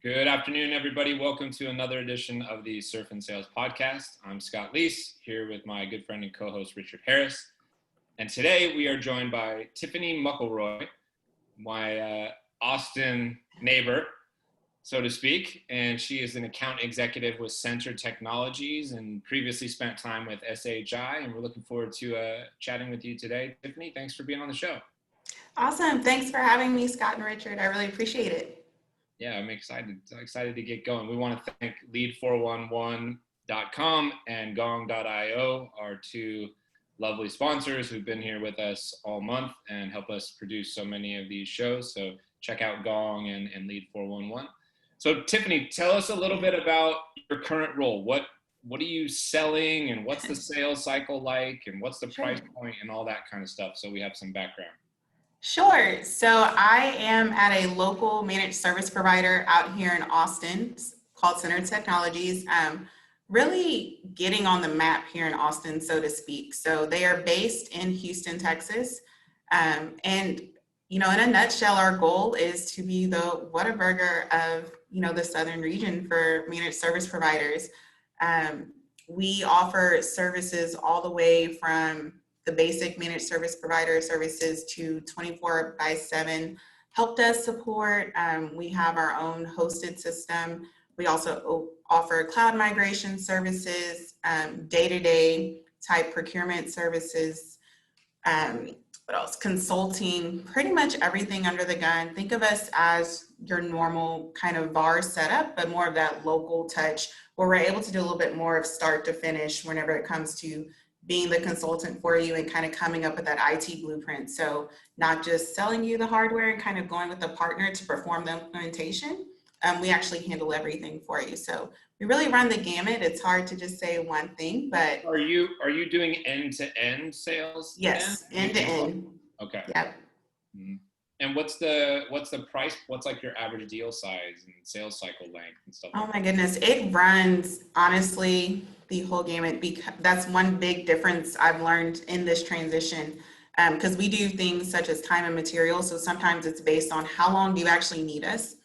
Good afternoon, everybody. Welcome to another edition of the Surf and Sales Podcast. I'm Scott Leese, here with my good friend and co-host, Richard Harris. And today we are joined by Tiffany Muckleroy, my Austin neighbor, so to speak. And she is an account executive with Centered Technologies and previously spent time with SHI. And we're looking forward to chatting with you today. Tiffany, thanks for being on the show. Awesome. Thanks for having me, Scott and Richard. I really appreciate it. Yeah, I'm excited to get going. We want to thank lead411.com and gong.io, our two lovely sponsors who've been here with us all month and help us produce so many of these shows. So check out Gong and Lead411. So Tiffany, tell us a little bit about your current role. What are you selling, and what's the sales cycle like, and what's the price point and all that kind of stuff, so we have some background. Sure. So I am at a local managed service provider out here in Austin called Centered Technologies, really getting on the map here in Austin, so to speak. So they are based in Houston, Texas. And, in a nutshell, our goal is to be the Whataburger of, the Southern region for managed service providers. We offer services all the way from the basic managed service provider services to 24/7 help desk support. We have our own hosted system. We also offer cloud migration services, day-to-day type procurement services. What else? Consulting, pretty much everything under the gun. Think of us as your normal kind of VAR setup, but more of that local touch where we're able to do a little bit more of start to finish whenever it comes to being the consultant for you and kind of coming up with that IT blueprint. So not just selling you the hardware and kind of going with a partner to perform the implementation. We actually handle everything for you. So we really run the gamut. It's hard to just say one thing, but Are you doing end-to-end sales? Yes, end-to-end. Okay. Yep. Mm-hmm. And what's the price? What's like your average deal size and sales cycle length and stuff? Oh my goodness, it runs honestly the whole gamut, because that's one big difference I've learned in this transition. Because we do things such as time and material, so sometimes it's based on how long do you actually need us.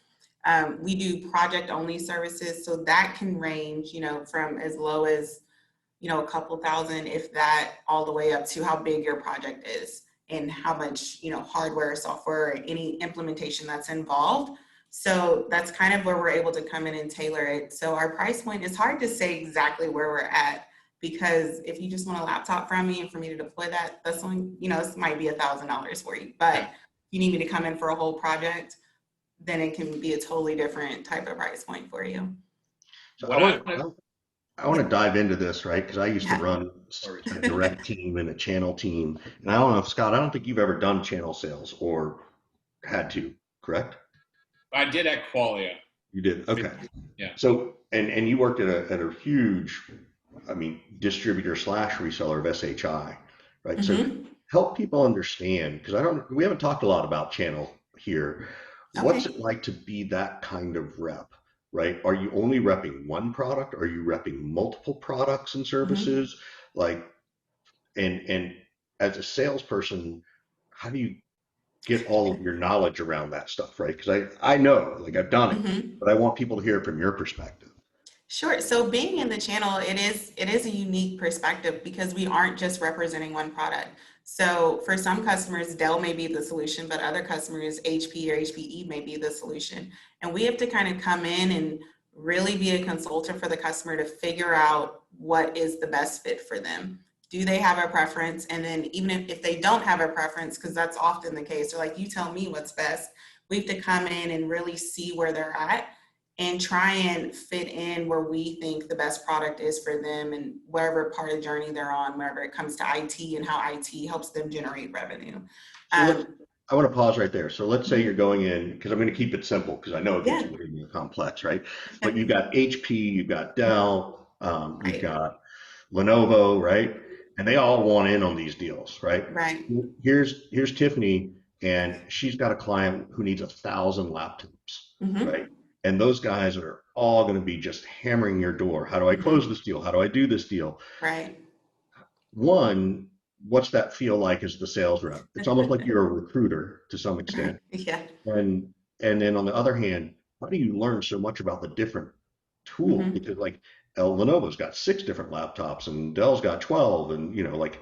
We do project only services, so that can range, from as low as, a couple thousand, if that, all the way up to how big your project is and how much, hardware, software, any implementation that's involved. So that's kind of where we're able to come in and tailor it. So our price point is hard to say exactly where we're at, because if you just want a laptop from me and for me to deploy that, that's only, this might be $1,000 for you. But if you need me to come in for a whole project, then it can be a totally different type of price point for you. So I want to dive into this, right? Because I used to run a direct team and a channel team. And I don't know, Scott, I don't think you've ever done channel sales or had to, correct? I did at Qualia. You did? Okay. Yeah. So, and you worked at a huge, distributor / reseller of SHI, right? Mm-hmm. So help people understand, because we haven't talked a lot about channel here. Okay. What's it like to be that kind of rep, right? Are you only repping one product? Are you repping multiple products and services? Mm-hmm. And as a salesperson, how do you get all of your knowledge around that stuff, right? Because I know, I've done it, but I want people to hear it from your perspective. Sure. So being in the channel, it is a unique perspective, because we aren't just representing one product. So for some customers, Dell may be the solution, but other customers, HP or HPE may be the solution. And we have to kind of come in and really be a consultant for the customer to figure out what is the best fit for them. Do they have a preference? And then even if they don't have a preference, because that's often the case, they're like, you tell me what's best. We have to come in and really see where they're at and try and fit in where we think the best product is for them and whatever part of the journey they're on, wherever it comes to IT and how IT helps them generate revenue. So I want to pause right there. So let's say you're going in, because I'm going to keep it simple, because I know it gets way more complex, right? But you've got HP, you've got Dell, you've got Lenovo, right? And they all want in on these deals, right? Right. Here's Tiffany, and she's got a client who needs 1,000 laptops, right? And those guys are all going to be just hammering your door. How do I close this deal? How do I do this deal? Right. One, what's that feel like as the sales rep? It's almost like you're a recruiter to some extent. Yeah. And then on the other hand, how do you learn so much about the different tools? Mhm. Because like Lenovo's got 6 different laptops and Dell's got 12, and like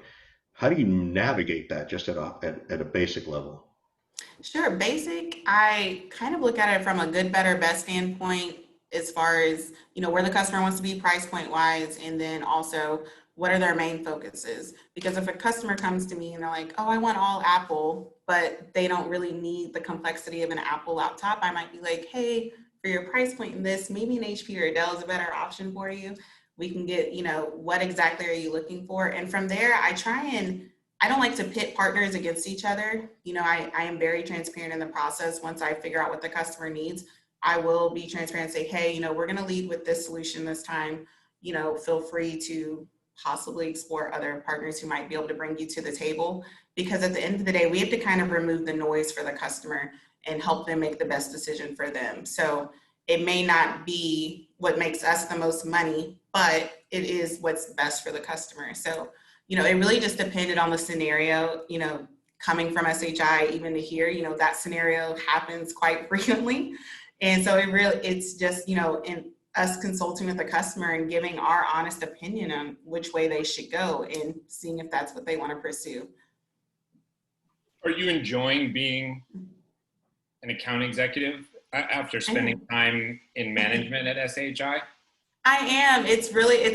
how do you navigate that just at a basic level? Sure. Basic, I kind of look at it from a good, better, best standpoint as far as, where the customer wants to be price point wise, and then also what are their main focuses. Because if a customer comes to me and they're like, oh, I want all Apple, but they don't really need the complexity of an Apple laptop, I might be like, hey, for your price point in this, maybe an HP or a Dell is a better option for you. We can get, what exactly are you looking for? And from there, I don't like to pit partners against each other. I am very transparent in the process. Once I figure out what the customer needs, I will be transparent and say, hey, we're going to lead with this solution this time. Feel free to possibly explore other partners who might be able to bring you to the table. Because at the end of the day, we have to kind of remove the noise for the customer and help them make the best decision for them. So it may not be what makes us the most money, but it is what's best for the customer. So it really just depended on the scenario, coming from SHI, even to here, that scenario happens quite frequently. And so it's just, in us consulting with the customer and giving our honest opinion on which way they should go and seeing if that's what they want to pursue. Are you enjoying being an account executive after spending time in management at SHI? I am. It's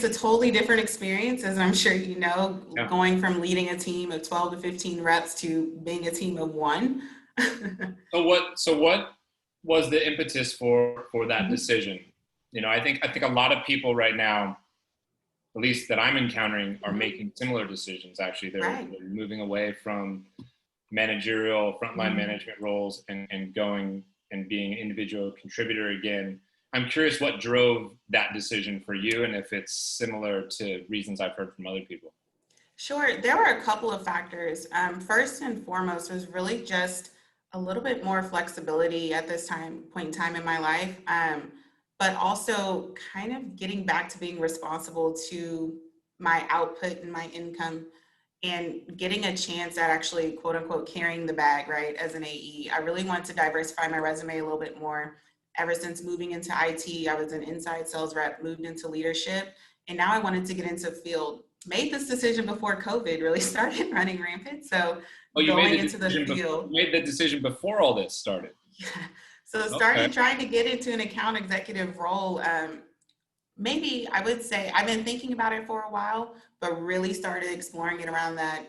a totally different experience, as I'm sure you know, Yeah. going from leading a team of 12 to 15 reps to being a team of 1. So what was the impetus for that decision? I think a lot of people right now, at least that I'm encountering, are making similar decisions. Actually, they're moving away from managerial frontline management roles and going and being an individual contributor again. I'm curious what drove that decision for you, and if it's similar to reasons I've heard from other people. Sure. There were a couple of factors. First and foremost was really just a little bit more flexibility at this point in time in my life, but also kind of getting back to being responsible to my output and my income and getting a chance at actually, quote unquote, carrying the bag, right, as an AE. I really wanted to diversify my resume a little bit more. Ever since moving into IT, I was an inside sales rep, moved into leadership, and now I wanted to get into field. Made this decision before COVID really started running rampant. So going into the field. You made the decision before all this started. Yeah. So started trying to get into an account executive role. Maybe I would say I've been thinking about it for a while, but really started exploring it around that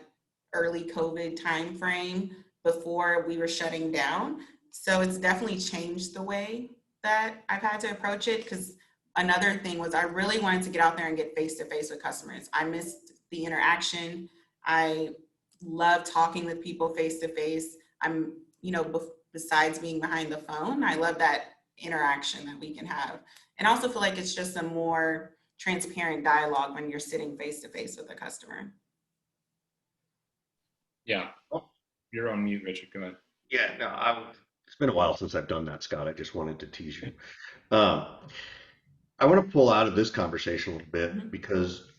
early COVID timeframe before we were shutting down. So it's definitely changed the way that I've had to approach it, because another thing was I really wanted to get out there and get face-to-face with customers. I missed the interaction. I love talking with people face-to-face. I'm, besides being behind the phone, I love that interaction that we can have. And I also feel like it's just a more transparent dialogue when you're sitting face-to-face with a customer. Yeah. You're on mute, Richard. Go ahead. Yeah, no, it's been a while since I've done that, Scott. I just wanted to tease you. I want to pull out of this conversation a little bit because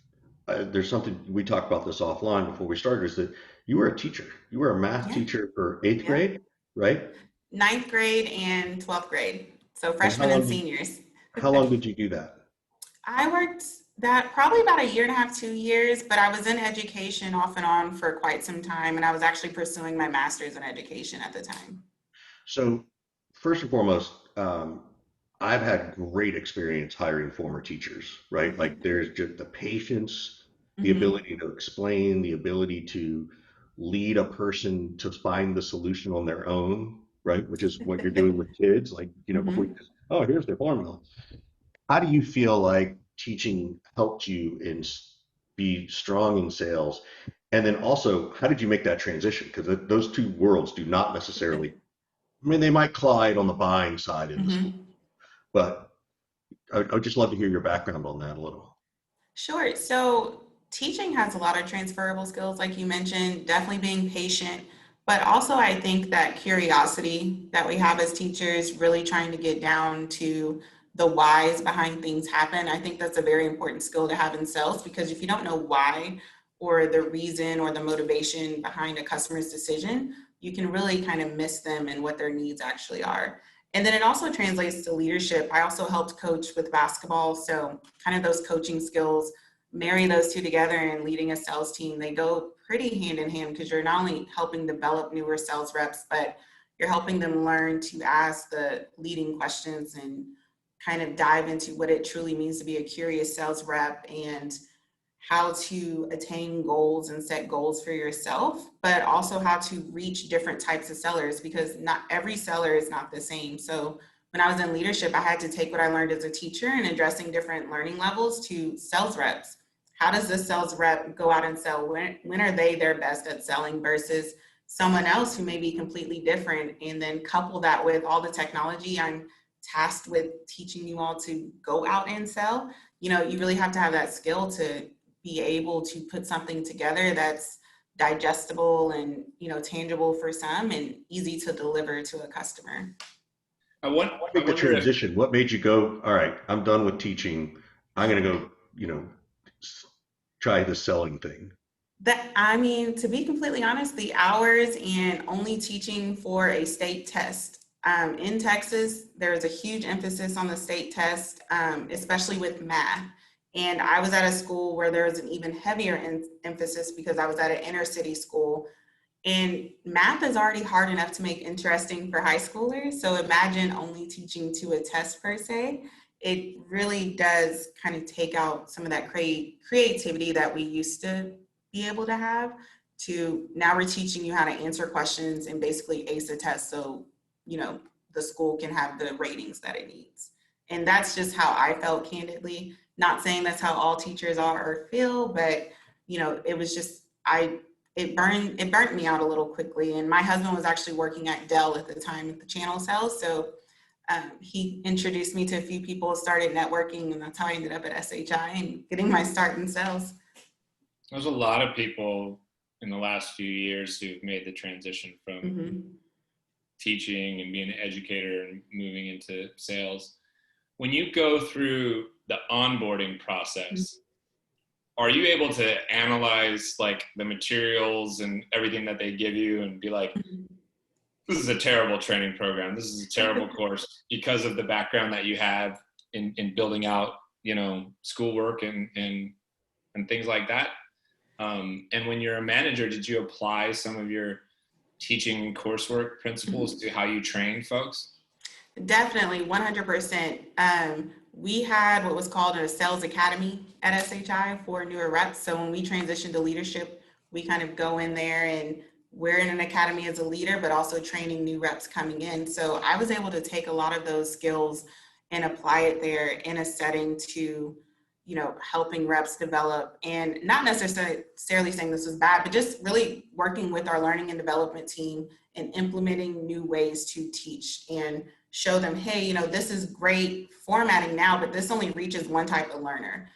there's something we talked about this offline before we started, is that you were a teacher. You were a math teacher for 8th grade, right? 9th grade and 12th grade. So freshmen and seniors. How long did you do that? I worked that probably about 1.5 years, 2 years, but I was in education off and on for quite some time, and I was actually pursuing my master's in education at the time. So first and foremost, I've had great experience hiring former teachers, right? Like there's just the patience, the ability to explain, the ability to lead a person to find the solution on their own, right? Which is what you're doing with kids, like, before you just, oh, here's their formula. How do you feel like teaching helped you be strong in sales? And then also, how did you make that transition? Because those two worlds do not necessarily, I mean, they might collide on the buying side in the school, but I would just love to hear your background on that a little. Sure. So teaching has a lot of transferable skills, like you mentioned, definitely being patient, but also I think that curiosity that we have as teachers, really trying to get down to the whys behind things happen. I think that's a very important skill to have in sales, because if you don't know why or the reason or the motivation behind a customer's decision, you can really kind of miss them and what their needs actually are. And then it also translates to leadership. I also helped coach with basketball. So kind of those coaching skills, marry those two together and leading a sales team, they go pretty hand in hand because you're not only helping develop newer sales reps, but you're helping them learn to ask the leading questions and kind of dive into what it truly means to be a curious sales rep and how to attain goals and set goals for yourself, but also how to reach different types of sellers because not every seller is not the same. So when I was in leadership, I had to take what I learned as a teacher and addressing different learning levels to sales reps. How does this sales rep go out and sell? When are they their best at selling versus someone else who may be completely different? And then couple that with all the technology I'm tasked with teaching you all to go out and sell. You know, you really have to have that skill to be able to put something together that's digestible and, you know, tangible for some and easy to deliver to a customer. I Make the wonder if, transition. What made you go, all right, I'm done with teaching. I'm going to go, try the selling thing. I mean, to be completely honest, the hours and only teaching for a state test. In Texas, there's a huge emphasis on the state test, especially with math. And I was at a school where there was an even heavier emphasis because I was at an inner city school. And math is already hard enough to make interesting for high schoolers. So imagine only teaching to a test per se. It really does kind of take out some of that creativity that we used to be able to have to now we're teaching you how to answer questions and basically ace a test so, you know, the school can have the ratings that it needs. And that's just how I felt candidly. Not saying that's how all teachers are or feel, but you know, it was just it burnt me out a little quickly. And my husband was actually working at Dell at the time at the channel sales, so he introduced me to a few people, started networking, and that's how I ended up at SHI and getting my start in sales. there's a lot of people in the last few years who've made the transition from teaching and being an educator and moving into sales. When you go through the onboarding process, are you able to analyze like the materials and everything that they give you and be like, this is a terrible training program, this is a terrible course because of the background that you have in building out, you know, schoolwork and things like that? And when you're a manager, did you apply some of your teaching coursework principles to how you train folks? Definitely, 100%. We had what was called a sales academy at SHI for newer reps. So when we transitioned to leadership, we kind of go in there and we're in an academy as a leader, but also training new reps coming in. So I was able to take a lot of those skills and apply it there in a setting to, you know, helping reps develop, and not necessarily saying this was bad, but just really working with our learning and development team and implementing new ways to teach and show them, hey, you know, this is great formatting now, but this only reaches one type of learner.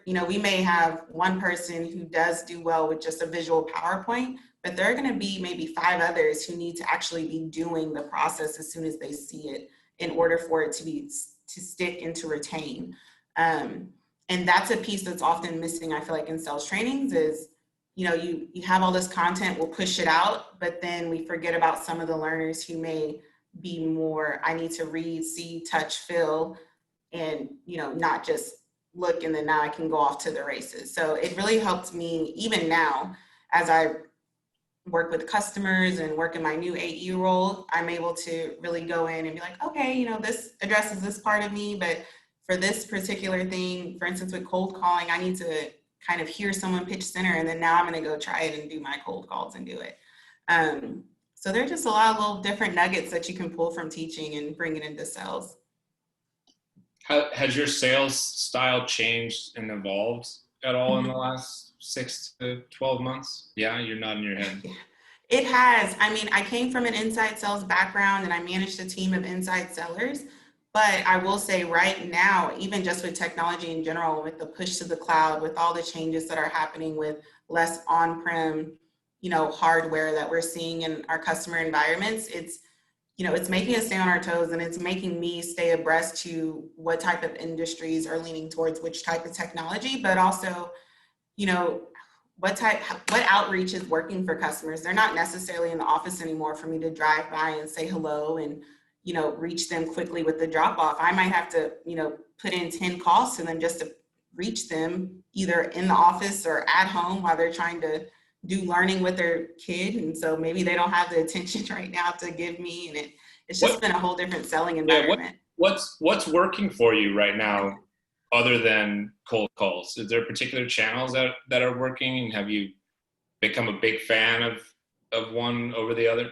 You know, we may have one person who does do well with just a visual PowerPoint, but there are going to be maybe 5 others who need to actually be doing the process as soon as they see it in order for it to stick and to retain. And that's a piece that's often missing, I feel like, in sales trainings is, you know, you have all this content, we'll push it out, but then we forget about some of the learners who may be more, I need to read, see, touch, feel, and, you know, not just look and then now I can go off to the races. So it really helped me, even now, as I work with customers and work in my new AE role, I'm able to really go in and be like, okay, you know, this addresses this part of me, but for this particular thing, for instance, with cold calling, I need to kind of hear someone pitch center, and then now I'm going to go try it and do my cold calls and do it. So there's just a lot of little different nuggets that you can pull from teaching and bring it into sales. Has your sales style changed and evolved at all in the last 6 to 12 months? Yeah, you're nodding your head. Yeah, it has. I mean, I came from an inside sales background and I managed a team of inside sellers. But I will say right now, even just with technology in general, with the push to the cloud, with all the changes that are happening with less on-prem, you know, hardware that we're seeing in our customer environments, it's, you know, it's making us stay on our toes, and it's making me stay abreast to what type of industries are leaning towards which type of technology, but also, you know, what outreach is working for customers. They're not necessarily in the office anymore for me to drive by and say hello and, reach them quickly with the drop off. I might have to, put in 10 calls to them just to reach them either in the office or at home while they're trying to do learning with their kid. And so maybe they don't have the attention right now to give me. And it's just been a whole different selling environment. What's working for you right now other than cold calls? Is there particular channels that are working, and have you become a big fan of one over the other?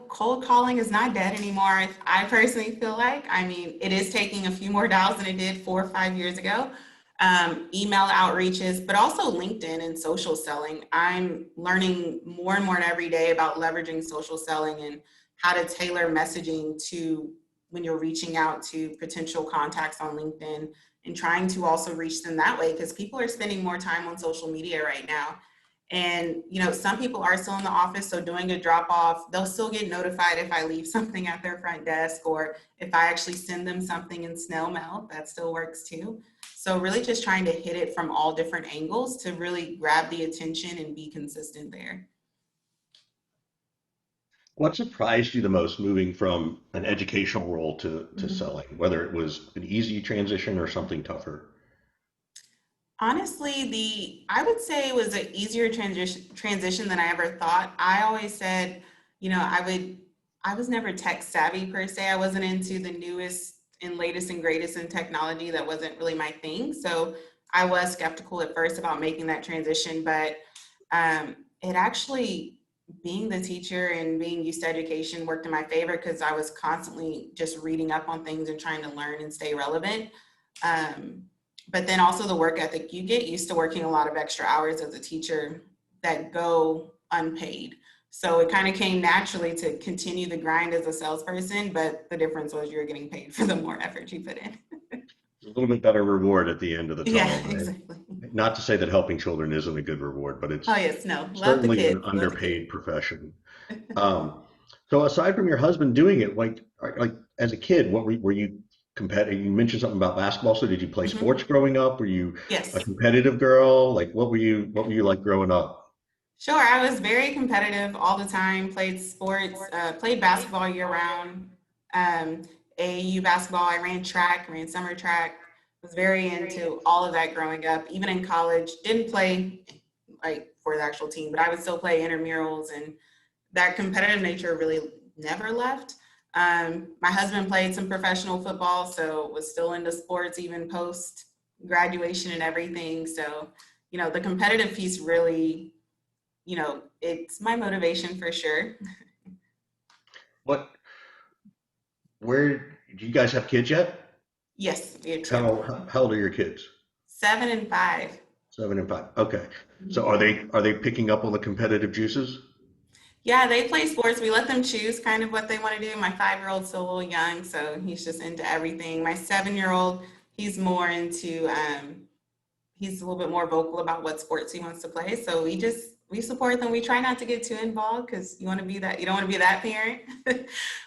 Cold calling is not dead anymore. I personally feel like, it is taking a few more dials than it did 4 or 5 years ago. Email outreaches, but also LinkedIn and social selling. I'm learning more and more every day about leveraging social selling and how to tailor messaging to when you're reaching out to potential contacts on LinkedIn, and trying to also reach them that way, because people are spending more time on social media right now. And, some people are still in the office, so doing a drop off, they'll still get notified if I leave something at their front desk, or if I actually send them something in snail mail, that still works too. So really just trying to hit it from all different angles to really grab the attention and be consistent there. What surprised you the most moving from an educational role to selling, whether it was an easy transition or something tougher? Honestly, I would say it was an easier transition than I ever thought. I always said, I was never tech savvy per se. I wasn't into the newest and latest and greatest in technology. That wasn't really my thing. So I was skeptical at first about making that transition, but it actually, being the teacher and being used to education, worked in my favor, because I was constantly just reading up on things and trying to learn and stay relevant. But then also the work ethic, you get used to working a lot of extra hours as a teacher that go unpaid. So it kind of came naturally to continue the grind as a salesperson, but the difference was you're getting paid for the more effort you put in. A little bit better reward at the end of the tunnel. Yeah, exactly. Not to say that helping children isn't a good reward, but it's No, love the certainly kids. an underpaid profession. So aside from your husband doing it, like as a kid, what were you competitive? You mentioned something about basketball. So did you play sports growing up? Were you Yes. a competitive girl? Like what were you like growing up? Sure, I was very competitive all the time, played sports, played basketball year round, AAU basketball, I ran track, ran summer track, was very into all of that growing up. Even in college, didn't play like for the actual team, but I would still play intramurals, and that competitive nature really never left. My husband played some professional football, so was still into sports even post graduation and everything. So, the competitive piece really, it's my motivation for sure. Where do you guys have kids yet? Yes, we have two. How old are your kids? 7 and 5. 7 and 5. Okay. So are they picking up on the competitive juices? Yeah, they play sports. We let them choose kind of what they want to do. My 5-year-old's still a little young, so he's just into everything. My 7-year-old, he's more into, he's a little bit more vocal about what sports he wants to play. So we support them. We try not to get too involved, because you don't want to be that parent.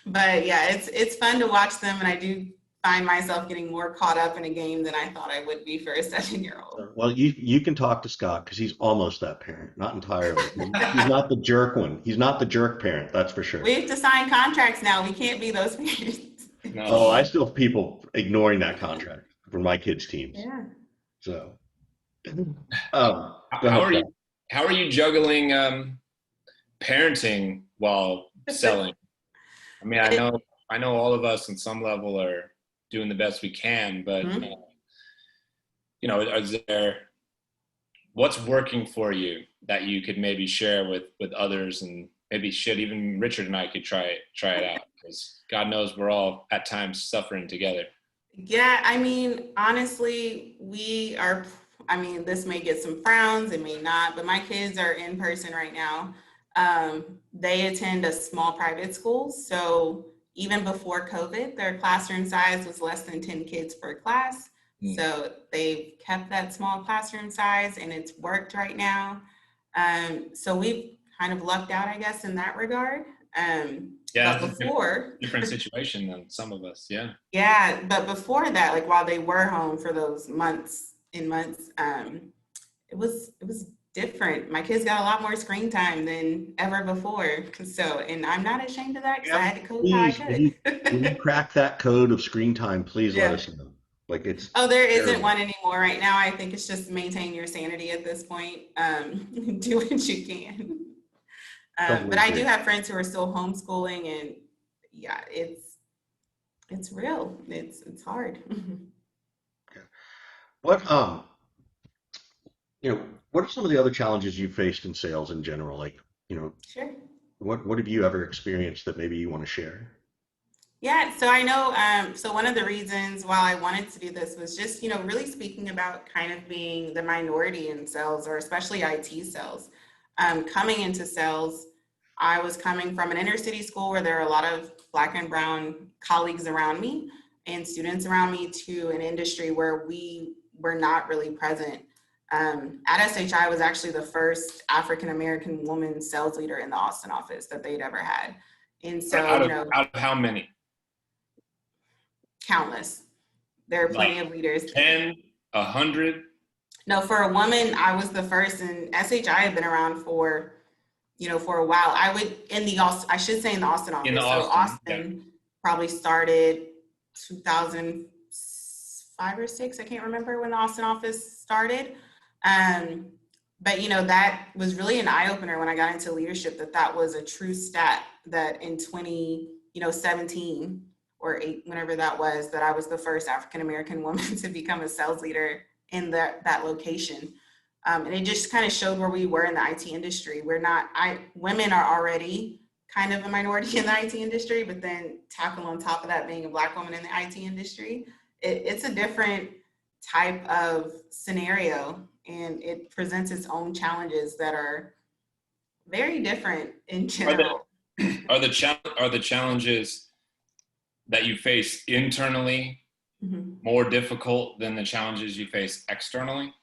But yeah, it's fun to watch them, and I do find myself getting more caught up in a game than I thought I would be for a 7-year-old. Well, you can talk to Scott, because he's almost that parent, not entirely. He's not the jerk one. He's not the jerk parent, that's for sure. We have to sign contracts now. We can't be those parents. No. Oh, I still have people ignoring that contract for my kids' teams. Yeah. So, How are you juggling parenting while selling? I mean, I know all of us on some level are doing the best we can, but what's working for you that you could maybe share with others, and maybe even Richard and I could try it out, because God knows we're all at times suffering together. Yeah, honestly, this may get some frowns, it may not, but my kids are in person right now. They attend a small private school, so even before COVID, their classroom size was less than 10 kids per class. So they've kept that small classroom size, and it's worked right now. So we've kind of lucked out, I guess, in that regard. Yeah, but before different situation than some of us. Yeah. Yeah, but before that, like while they were home for those months, it was different. My kids got a lot more screen time than ever before. So, and I'm not ashamed of that because I Yeah, had to code how I please, when you could. crack that code of screen time, please let Yeah. us know. Like it's Oh, there isn't terrible. one anymore right now. I think it's just maintain your sanity at this point. Do what you can. Totally But I do agree. have friends who are still homeschooling, and yeah, it's real. It's hard. Yeah. What you know, what are some of the other challenges you faced in sales in general? Like, you know, Sure. what have you ever experienced that maybe you want to share? Yeah, so I know, so one of the reasons why I wanted to do this was just, really speaking about kind of being the minority in sales, or especially IT sales. Coming into sales, I was coming from an inner city school where there are a lot of Black and brown colleagues around me and students around me, to an industry where we were not really present. At SHI, I was actually the first African American woman sales leader in the Austin office that they'd ever had. And so, Out of how many? countless. There are Like plenty of leaders. 10, 100? No, for a woman, I was the first, and SHI had been around for, for a while. I would in the I should say in the Austin In office. So Austin, yeah. Austin probably started 2005 or six. I can't remember when the Austin office started. But that was really an eye opener when I got into leadership, that was a true stat, that in 2017 or 8, whenever that was, that I was the first African American woman to become a sales leader in that location. And it just kind of showed where we were in the IT industry. Women are already kind of a minority in the IT industry, but then tackle on top of that being a Black woman in the IT industry, it's a different type of scenario, and it presents its own challenges that are very different in general. Are the challenges that you face internally more difficult than the challenges you face externally?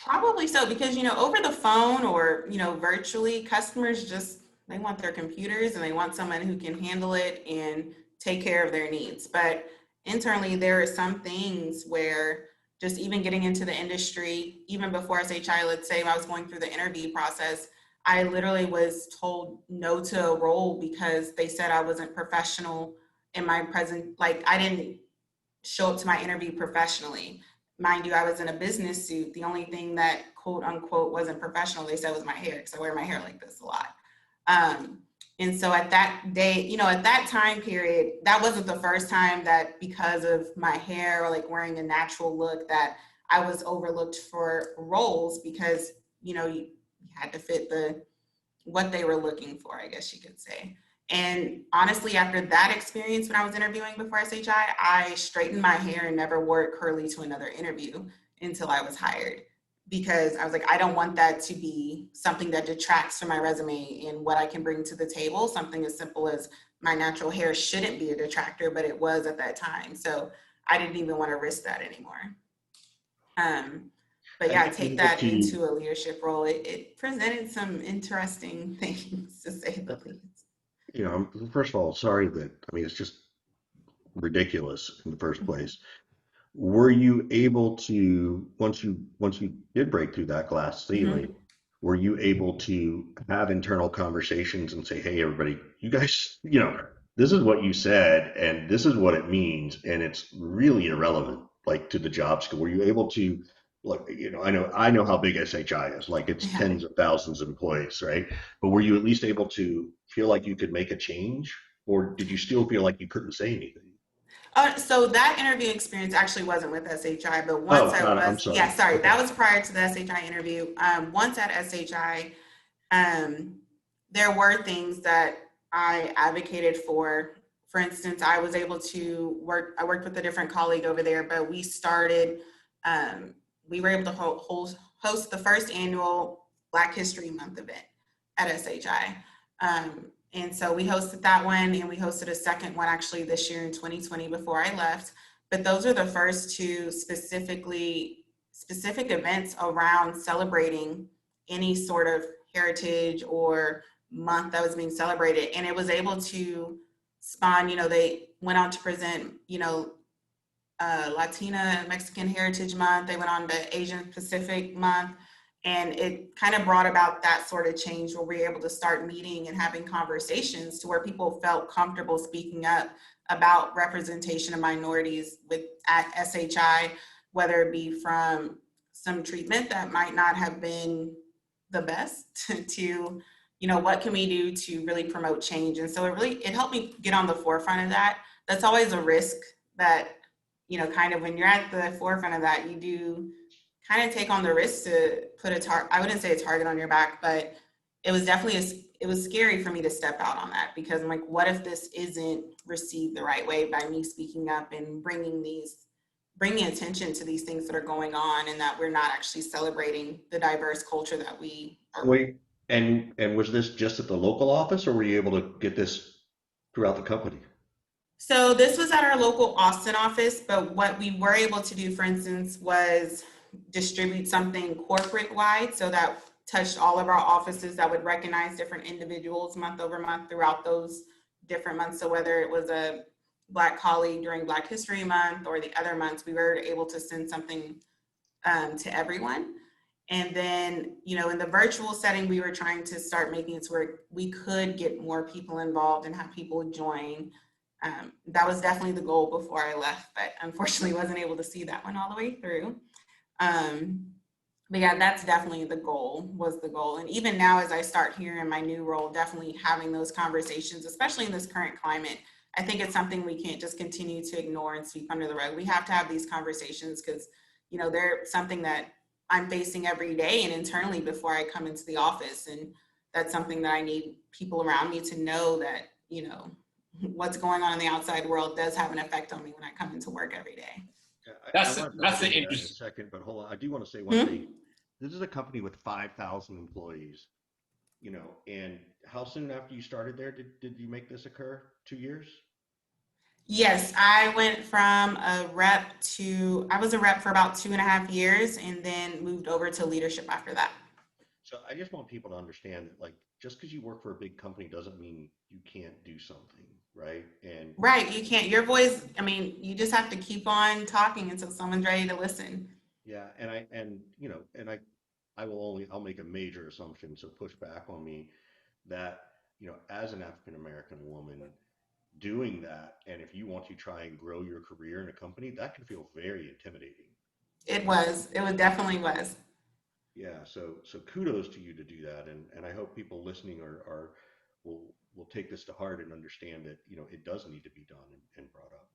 Probably so, because over the phone or virtually, customers they want their computers and they want someone who can handle it and take care of their needs. But internally, there are some things where, just even getting into the industry, even before SHI, let's say I was going through the interview process, I literally was told no to a role because they said I wasn't professional in my present, like I didn't show up to my interview professionally. Mind you, I was in a business suit. The only thing that quote unquote wasn't professional, they said, was my hair, because I wear my hair like this a lot. And so at that day, at that time period, that wasn't the first time that, because of my hair or like wearing a natural look, that I was overlooked for roles, because, you had to fit what they were looking for, I guess you could say. And honestly, after that experience, when I was interviewing before SHI, I straightened my hair and never wore it curly to another interview until I was hired, because I was like, I don't want that to be something that detracts from my resume and what I can bring to the table. Something as simple as my natural hair shouldn't be a detractor, but it was at that time. So I didn't even want to risk that anymore. But yeah, take that into a leadership role. It presented some interesting things, to say the least. First of all, sorry that, it's just ridiculous in the first place. Were you able to, once you did break through that glass ceiling, were you able to have internal conversations and say, hey, everybody, you guys, this is what you said and this is what it means, and it's really irrelevant, like, to the job scope. Were you able to, like, I know how big SHI is, like it's tens of thousands of employees, right? But were you at least able to feel like you could make a change, or did you still feel like you couldn't say anything? So that interview experience actually wasn't with SHI, but once Oh, got it. I'm sorry. sorry, Okay. that was prior to the SHI interview. Once at SHI, there were things that I advocated for. For instance, I was able to I worked with a different colleague over there, but we were able to host the first annual Black History Month event at SHI. And so we hosted that one, and we hosted a second one actually this year in 2020 before I left. But those are the first two specific events around celebrating any sort of heritage or month that was being celebrated. And it was able to spawn, they went on to present, Latina Mexican Heritage Month. They went on to Asian Pacific Month. And it kind of brought about that sort of change where we were able to start meeting and having conversations to where people felt comfortable speaking up about representation of minorities at SHI, whether it be from some treatment that might not have been the best to, what can we do to really promote change? And so it helped me get on the forefront of that. That's always a risk that, kind of when you're at the forefront of that, you do kind of take on the risk to put I wouldn't say a target on your back, but it was definitely, it was scary for me to step out on that, because I'm like, what if this isn't received the right way by me speaking up and bringing attention to these things that are going on, and that we're not actually celebrating the diverse culture that we are. Wait, and was this just at the local office, or were you able to get this throughout the company? So this was at our local Austin office, but what we were able to do, for instance, was distribute something corporate-wide, so that touched all of our offices, that would recognize different individuals month over month throughout those different months. So whether it was a Black colleague during Black History Month or the other months, we were able to send something to everyone. And then, in the virtual setting, we were trying to start making it to where we could get more people involved and have people join. That was definitely the goal before I left, but unfortunately wasn't able to see that one all the way through. But yeah, that's definitely was the goal. And even now, as I start here in my new role, definitely having those conversations, especially in this current climate, I think it's something we can't just continue to ignore and sweep under the rug. We have to have these conversations, because, they're something that I'm facing every day and internally before I come into the office. And that's something that I need people around me to know, that, what's going on in the outside world does have an effect on me when I come into work every day. Yeah, That's I want to that's touch the on that in a interesting. second, but hold on. I do want to say one thing. This is a company with 5,000 employees, and how soon after you started there did you make this occur? 2 years? Yes, I went from I was a rep for about 2.5 years, and then moved over to leadership after that. So I just want people to understand that, like, just because you work for a big company doesn't mean you can't do something, right? And Right, you can't, your voice, you just have to keep on talking until someone's ready to listen. yeah, I'll make a major assumption, so push back on me that, as an African American woman doing that, and if you want to try and grow your career in a company, that can feel very intimidating. It definitely was. Yeah, so kudos to you to do that, and I hope people listening will take this to heart and understand that, it does need to be done and brought up.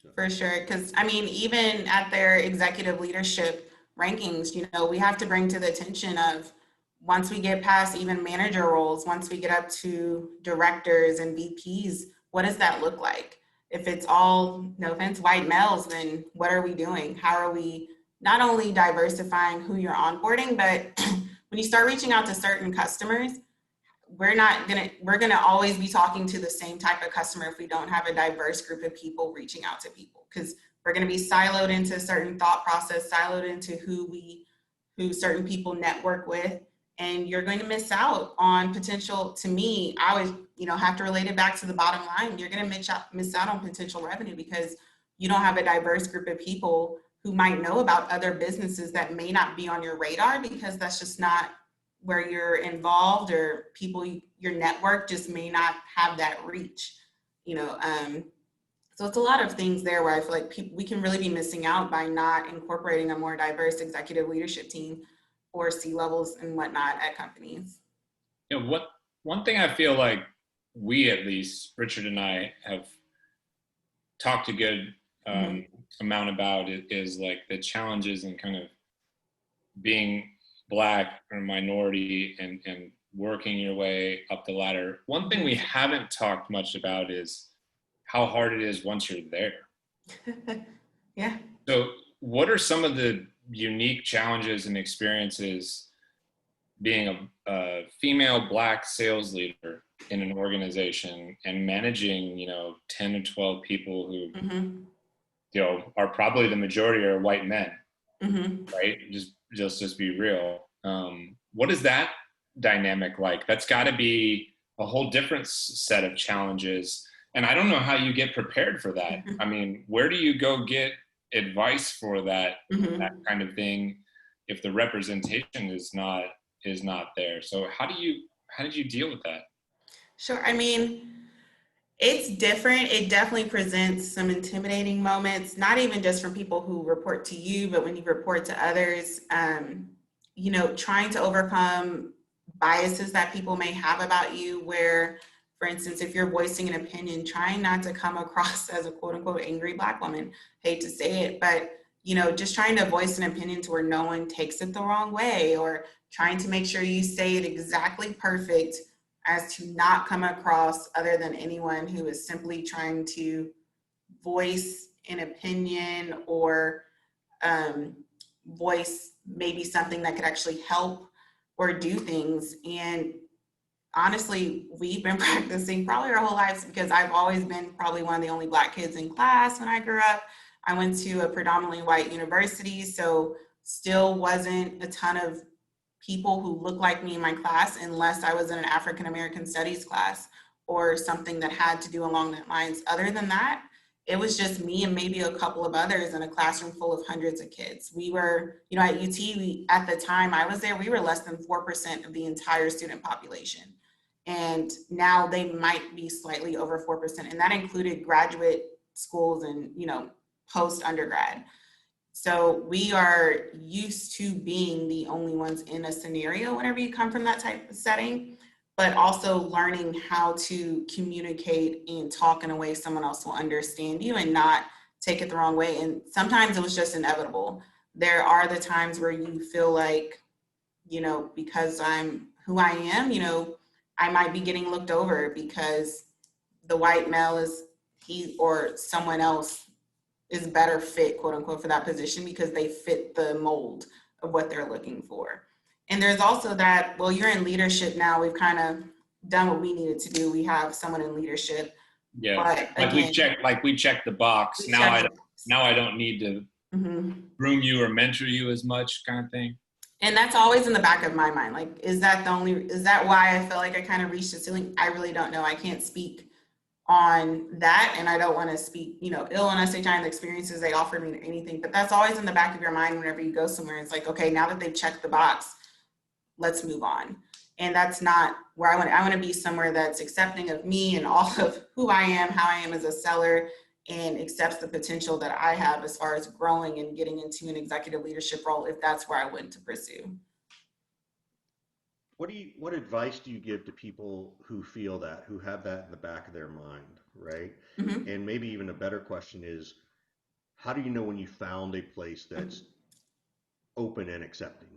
So, For sure, because even at their executive leadership rankings, we have to bring to the attention of, once we get past even manager roles, once we get up to directors and VPs, what does that look like? If it's all, no offense, white males, then what are we doing? How are we not only diversifying who you're onboarding, but when you start reaching out to certain customers, we're gonna always be talking to the same type of customer if we don't have a diverse group of people reaching out to people, because we're gonna be siloed into a certain thought process, siloed into who certain people network with, and you're going to miss out on potential. To me, I always, have to relate it back to the bottom line. You're gonna miss out on potential revenue because you don't have a diverse group of people who might know about other businesses that may not be on your radar, because that's just not where you're involved, or people, your network just may not have that reach, so it's a lot of things there where I feel like we can really be missing out by not incorporating a more diverse executive leadership team or C-levels and whatnot at companies. One thing I feel like we, at least Richard and I, have talked a good amount about it is like the challenges in kind of being Black or minority and working your way up the ladder. One thing we haven't talked much about is how hard it is once you're there. Yeah. So what are some of the unique challenges and experiences being a female Black sales leader in an organization and managing, 10 to 12 people who, are probably the majority are white men, right? Just be real. What is that dynamic like? That's got to be a whole different set of challenges. And I don't know how you get prepared for that. Where do you go get advice for that kind of thing? if the representation is not there. So how did you deal with that? Sure. I mean, it's different. It definitely presents some intimidating moments, not even just from people who report to you, but when you report to others, trying to overcome biases that people may have about you, where, for instance, if you're voicing an opinion, trying not to come across as a quote unquote angry Black woman, hate to say it, but just trying to voice an opinion to where no one takes it the wrong way, or trying to make sure you say it exactly perfect as to not come across other than anyone who is simply trying to voice an opinion or voice maybe something that could actually help or do things. And honestly, we've been practicing probably our whole lives, because I've always been probably one of the only Black kids in class when I grew up. I went to a predominantly white university, so still wasn't a ton of people who looked like me in my class, unless I was in an African American studies class or something that had to do along that lines. Other than that, it was just me and maybe a couple of others in a classroom full of hundreds of kids. We were, at UT, at the time I was there, we were less than 4% of the entire student population. And now they might be slightly over 4%. And that included graduate schools and, post undergrad. So we are used to being the only ones in a scenario whenever you come from that type of setting, but also learning how to communicate and talk in a way someone else will understand you and not take it the wrong way. And sometimes it was just inevitable. There are the times where you feel like, because I'm who I am, I might be getting looked over because the white male is he or someone else is better fit, quote unquote, for that position because they fit the mold of what they're looking for. And there's also that, well, you're in leadership now. We've kind of done what we needed to do. We have someone in leadership. Yeah, but we checked the box. Now I don't need to groom you or mentor you as much, kind of thing. And that's always in the back of my mind. Like, is that why I feel like I kind of reached the ceiling? I really don't know. I can't speak on that, and I don't want to speak, ill unless they try the experiences they offered me or anything, but that's always in the back of your mind whenever you go somewhere. It's like, okay, now that they've checked the box, let's move on. And that's not where I want to be somewhere that's accepting of me and all of who I am, how I am as a seller, and accepts the potential that I have as far as growing and getting into an executive leadership role, if that's where I went to pursue. What advice do you give to people who feel that, who have that in the back of their mind, right? Mm-hmm. And maybe even a better question is, how do you know when you found a place that's open and accepting?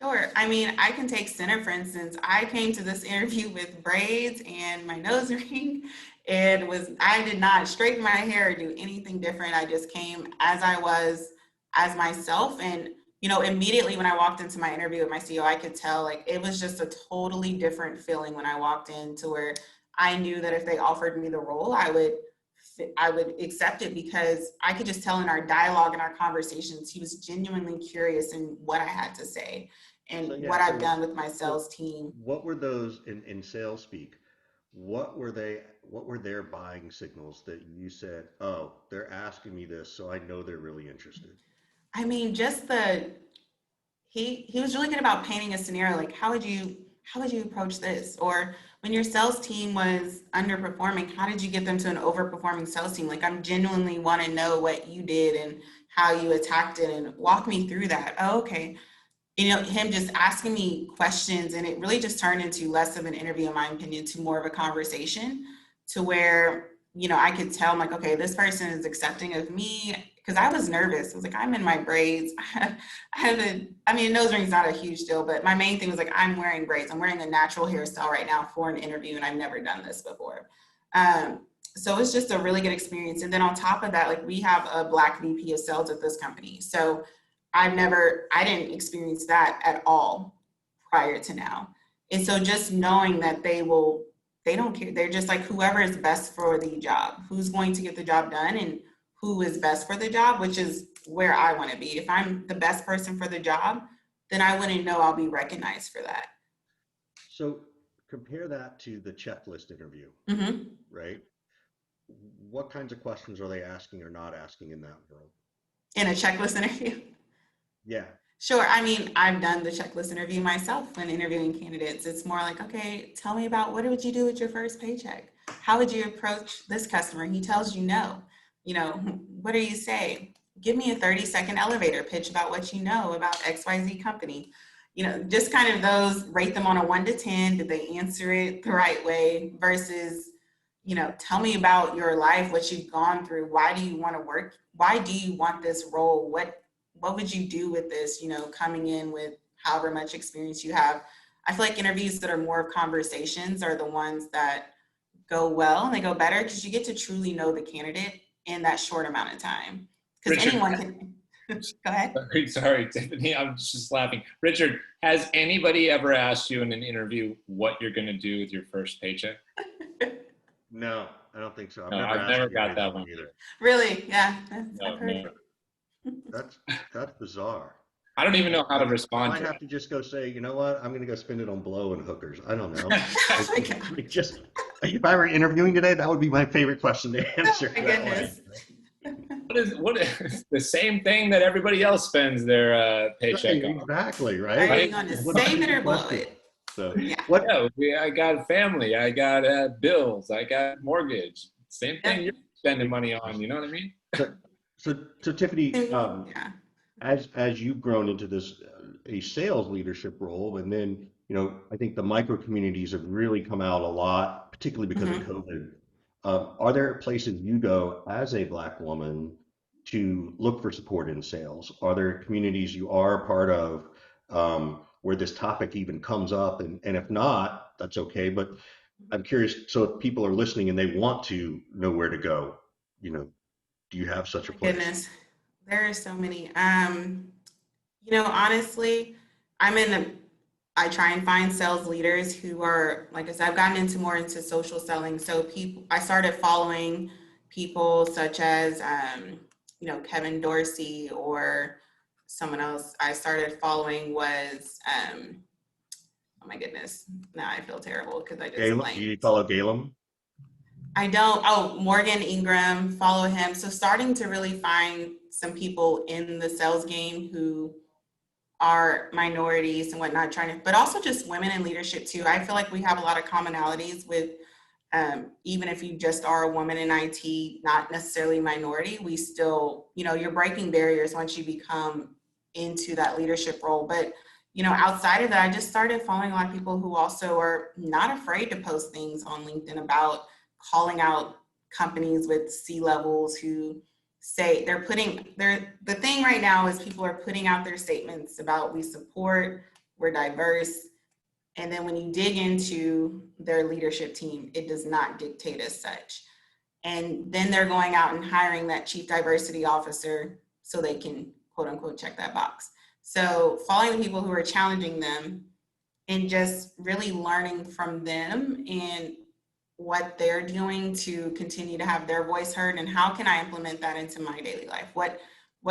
Sure. I mean, I can take Center, for instance. I came to this interview with braids and my nose ring, and I did not straighten my hair or do anything different. I just came as I was, as myself. And immediately when I walked into my interview with my CEO, I could tell like it was just a totally different feeling when I walked in, to where I knew that if they offered me the role, I would accept it, because I could just tell in our dialogue and our conversations, he was genuinely curious in what I had to say and what I've done with my sales team. What were those in sales speak? What were their buying signals that you said, oh, they're asking me this, so I know they're really interested? I mean, just he was really good about painting a scenario, like how would you approach this? Or when your sales team was underperforming, how did you get them to an overperforming sales team? Like, I'm genuinely want to know what you did and how you attacked it, and walk me through that. Oh, okay. Him just asking me questions, and it really just turned into less of an interview, in my opinion, to more of a conversation, to where, I could tell, I'm like, okay, this person is accepting of me, because I was nervous. I was like, I'm in my braids. Nose ring's not a huge deal, but my main thing was like, I'm wearing braids. I'm wearing a natural hairstyle right now for an interview, and I've never done this before. So it's just a really good experience. And then on top of that, like, we have a Black VP of sales at this company. So I didn't experience that at all prior to now. And so just knowing that they don't care. They're just like, whoever is best for the job, who's going to get the job done, and who is best for the job, which is where I want to be. If I'm the best person for the job, then I wouldn't know I'll be recognized for that. So compare that to the checklist interview, right? What kinds of questions are they asking or not asking in that world? In a checklist interview? Yeah. Sure. I mean, I've done the checklist interview myself when interviewing candidates. It's more like, okay, tell me about what would you do with your first paycheck? How would you approach this customer? He tells you no. You know, what do you say? Give me a 30-second elevator pitch about what you know about XYZ company. You know, just kind of those, rate them on a 1 to 10. Did they answer it the right way versus, you know, tell me about your life, what you've gone through. Why do you want to work? Why do you want this role? What would you do with this, you know, coming in with however much experience you have? I feel like interviews that are more of conversations are the ones that go well and they go better because you get to truly know the candidate in that short amount of time. Because Richard, anyone can, go ahead. sorry, Tiffany, I'm just laughing. Richard, has anybody ever asked you in an interview what you're going to do with your first paycheck? No, I don't think so. I've never got that one either. Really? Yeah. No, I've heard. never. That's bizarre. I don't even know how to I respond might to have it. to just go say, you know what? I'm going to go spend it on blow and hookers. I don't know. Oh my God. Just if I were interviewing today, that would be my favorite question to answer. Oh my that way. goodness. What is the same thing that everybody else spends their paycheck on? Exactly, Are right? you going to What a save it or blow question. it? So, Yeah. what? I got family, I got bills, I got mortgage. Same thing you're spending money on. You know what I mean? So Tiffany, Yeah. as you've grown into this a sales leadership role, and then I think the micro communities have really come out a lot, particularly because of COVID. Are there places you go as a Black woman to look for support in sales? Are there communities you are a part of where this topic even comes up? And if not, that's okay. But I'm curious. So if people are listening and they want to know where to go, do you have such a My place? goodness, there are so many. Honestly, I try and find sales leaders who are, like I said, I've gotten more into social selling. So I started following people such as, Kevin Dorsey, or someone else I started following was, oh my goodness, now I feel terrible because I just Galen, do you blanked. follow Galen? I don't. Oh, Morgan Ingram, follow him. So starting to really find some people in the sales game who are minorities and whatnot, but also just women in leadership too. I feel like we have a lot of commonalities with, even if you just are a woman in IT, not necessarily minority, we still, you're breaking barriers once you become into that leadership role. But, outside of that, I just started following a lot of people who also are not afraid to post things on LinkedIn about calling out companies with C-levels who say the thing right now is people are putting out their statements about we support, we're diverse. And then when you dig into their leadership team, it does not dictate as such. And then they're going out and hiring that chief diversity officer so they can quote unquote check that box. So following the people who are challenging them and just really learning from them and what they're doing to continue to have their voice heard, and how can I implement that into my daily life? What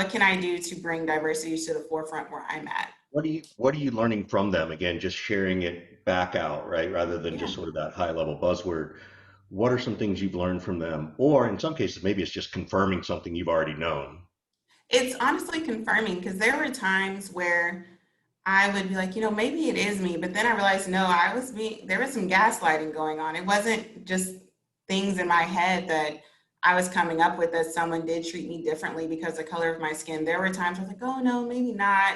can I do to bring diversity to the forefront where I'm at? What are you learning from them? Again, just sharing it back out, right? Rather than just sort of that high level buzzword. What are some things you've learned from them? Or in some cases, maybe it's just confirming something you've already known. It's honestly confirming, because there were times where I would be like, maybe it is me, but then I realized, no, there was some gaslighting going on. It wasn't just things in my head that I was coming up with that someone did treat me differently because of the color of my skin. There were times I was like, oh no, maybe not.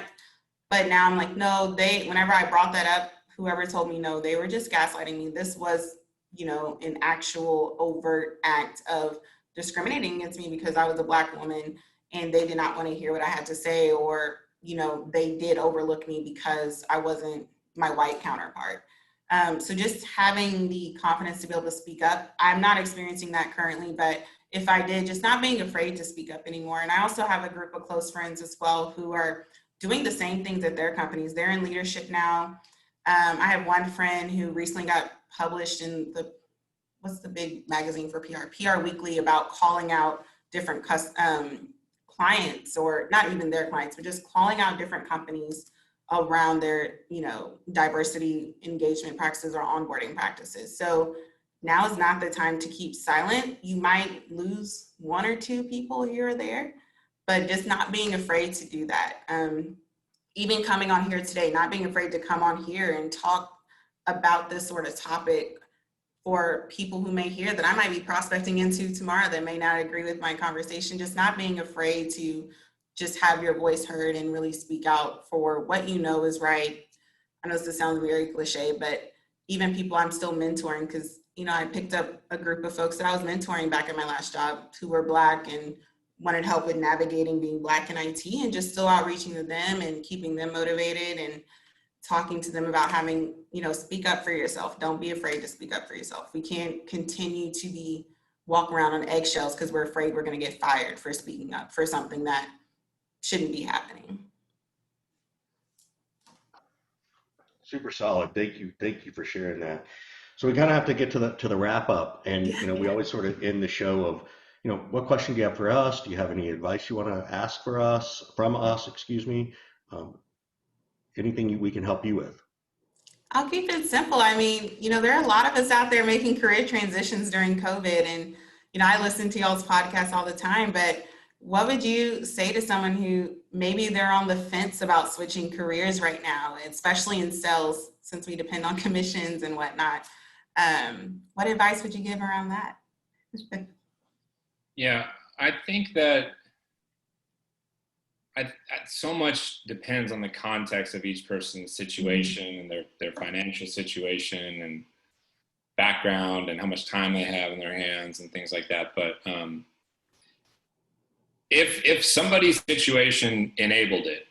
But now I'm like, no, whenever I brought that up, whoever told me no, they were just gaslighting me. This was, an actual overt act of discriminating against me because I was a Black woman and they did not want to hear what I had to say, or they did overlook me because I wasn't my white counterpart. So just having the confidence to be able to speak up. I'm not experiencing that currently, but if I did, just not being afraid to speak up anymore. And I also have a group of close friends as well who are doing the same things at their companies. They're in leadership now. I have one friend who recently got published in what's the big magazine for PR? PR Weekly, about calling out different clients, or not even their clients, but just calling out different companies around their, diversity engagement practices or onboarding practices. So now is not the time to keep silent. You might lose one or two people here or there, but just not being afraid to do that. even coming on here today, not being afraid to come on here and talk about this sort of topic for people who may hear that I might be prospecting into tomorrow that may not agree with my conversation, just not being afraid to just have your voice heard and really speak out for what you know is right. I know this sounds very cliche, but even people I'm still mentoring, because, you know, I picked up a group of folks that I was mentoring back at my last job who were Black and wanted help with navigating being Black in IT, and just still outreaching to them and keeping them motivated and talking to them about having, you know, speak up for yourself. Don't be afraid to speak up for yourself. We can't continue to be walk around on eggshells because we're afraid we're going to get fired for speaking up for something that shouldn't be happening. Super solid. Thank you. Thank you for sharing that. So we kind of have to get to the wrap up, and you know, we always sort of end the show of, you know, what question do you have for us? Do you have any advice you want to ask from us, excuse me? Anything we can help you with? I'll keep it simple. I mean, you know, there are a lot of us out there making career transitions during COVID, and, you know, I listen to y'all's podcasts all the time, but what would you say to someone who maybe they're on the fence about switching careers right now, especially in sales, since we depend on commissions and whatnot? What advice would you give around that? Yeah, I think that so much depends on the context of each person's situation and their financial situation and background and how much time they have in their hands and things like that. But if somebody's situation enabled it,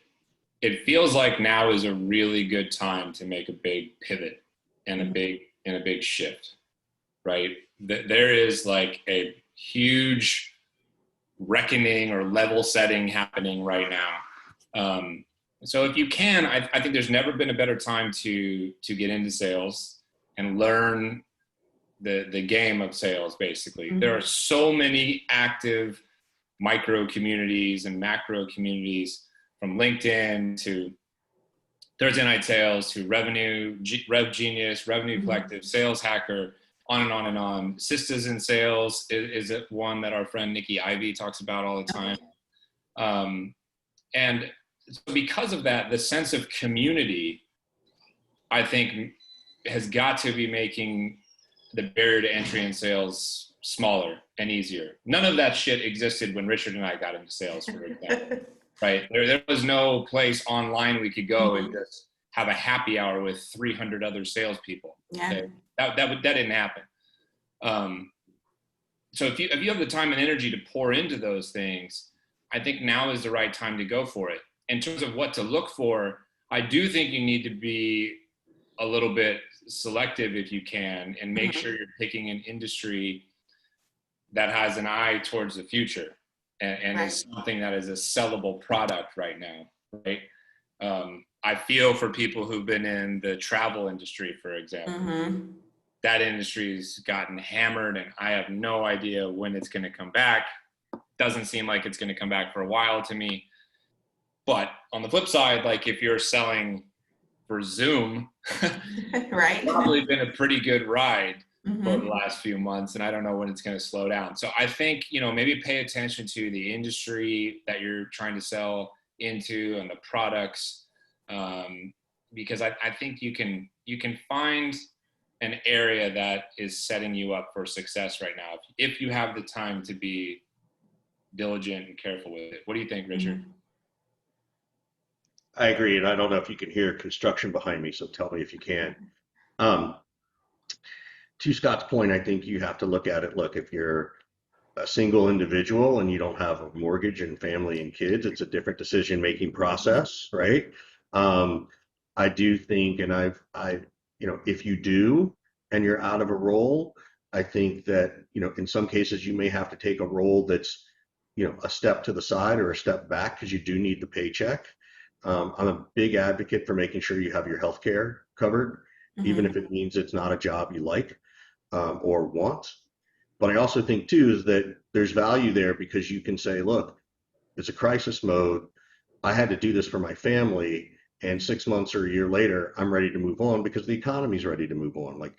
it feels like now is a really good time to make a big pivot and a big shift, right? There is like a huge reckoning or level setting happening right now. So if you can, I think there's never been a better time to get into sales and learn the game of sales, basically. Mm-hmm. There are so many active micro communities and macro communities, from LinkedIn to Thursday Night Sales to Rev Genius, Revenue Collective, Sales Hacker, on and on and on. Sisters in Sales is one that our friend Nikki Ivy talks about all the time. And so because of that, the sense of community, I think, has got to be making the barrier to entry in sales smaller and easier. None of that shit existed when Richard and I got into sales, for example. Right? There was no place online we could go and just have a happy hour with 300 other salespeople. Yeah. Okay? That didn't happen. So if you have the time and energy to pour into those things, I think now is the right time to go for it. In terms of what to look for, I do think you need to be a little bit selective if you can, and make sure you're picking an industry that has an eye towards the future and right. is something that is a sellable product right now, right? I feel for people who've been in the travel industry, for example. That industry's gotten hammered, and I have no idea when it's going to come back. Doesn't seem like it's going to come back for a while to me. But on the flip side, like if you're selling for Zoom, right, it's probably been a pretty good ride for the last few months, and I don't know when it's going to slow down. So I think, you know, maybe pay attention to the industry that you're trying to sell into and the products, because I think you can find an area that is setting you up for success right now if you have the time to be diligent and careful with it. What do you think, Richard? I agree, and I don't know if you can hear construction behind me, so tell me if you can. To Scott's point, I think you have to look at it. Look, if you're a single individual and you don't have a mortgage and family and kids, it's a different decision-making process, right? I do think, and you know, if you do and you're out of a role, I think that, you know, in some cases you may have to take a role that's, you know, a step to the side or a step back because you do need the paycheck. I'm a big advocate for making sure you have your health care covered, even if it means it's not a job you like or want. But I also think too is that there's value there because you can say, look, it's a crisis mode. I had to do this for my family, and 6 months or a year later, I'm ready to move on because the economy's ready to move on. Like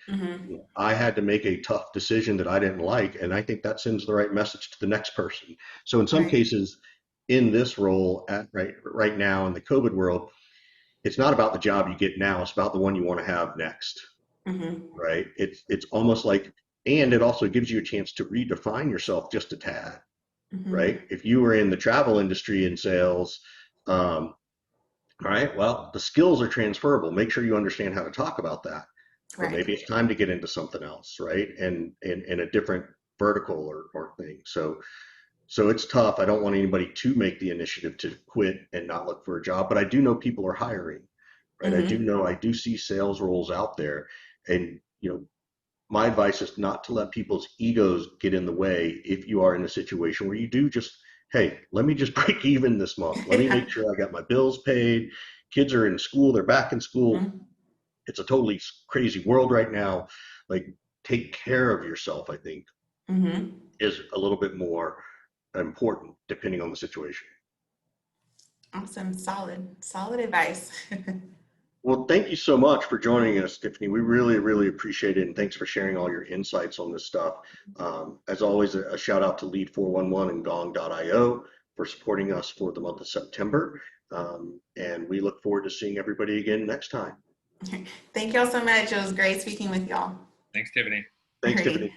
I had to make a tough decision that I didn't like, and I think that sends the right message to the next person. So in some cases, in this role right now in the COVID world, it's not about the job you get now, it's about the one you want to have next, Mm-hmm. right? It's almost like, and it also gives you a chance to redefine yourself just a tad, Mm-hmm. right? If you were in the travel industry in sales, all right, well, the skills are transferable. Make sure you understand how to talk about that. But Right. maybe it's time to get into something else, right? And in a different vertical or thing. So it's tough. I don't want anybody to make the initiative to quit and not look for a job, but I do know people are hiring, right? Mm-hmm. I do see sales roles out there. And, my advice is not to let people's egos get in the way if you are in a situation where you do just, hey, let me just break even this month. Let me make sure I got my bills paid. Kids are in school, they're back in school. Mm-hmm. It's a totally crazy world right now. Like, take care of yourself, I think, Mm-hmm. is a little bit more important depending on the situation. Awesome. Solid advice. Well, thank you so much for joining us, Tiffany. We really, really appreciate it. And thanks for sharing all your insights on this stuff. As always, a shout out to Lead 411 and Gong.io for supporting us for the month of September. And we look forward to seeing everybody again next time. Thank y'all so much. It was great speaking with y'all. Thanks, Tiffany. Thanks, Alrighty. Tiffany.